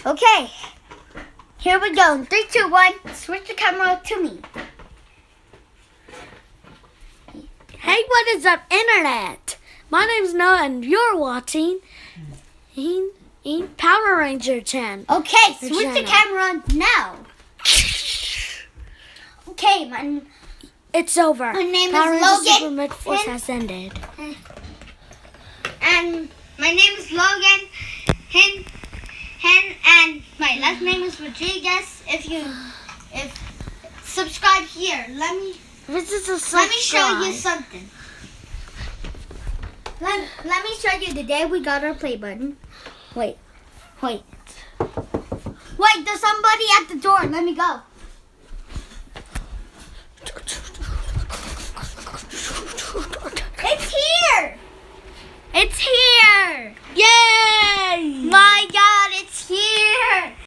Okay, here we go. In 3, 2, 1, switch the camera to me. Hey, what is up, Internet? My name's Noah, and you're watching Power Ranger 10. Okay, switch the camera now. Okay, It's over. My name Power is Ranger Logan, Super Mid-Force has ended. and my name is Logan, and my last name is Rodriguez. If subscribe here, let me show you something. Let me show you the day we got our play button. Wait, there's somebody at the door. Let me go. It's here! It's here! Yay! My God!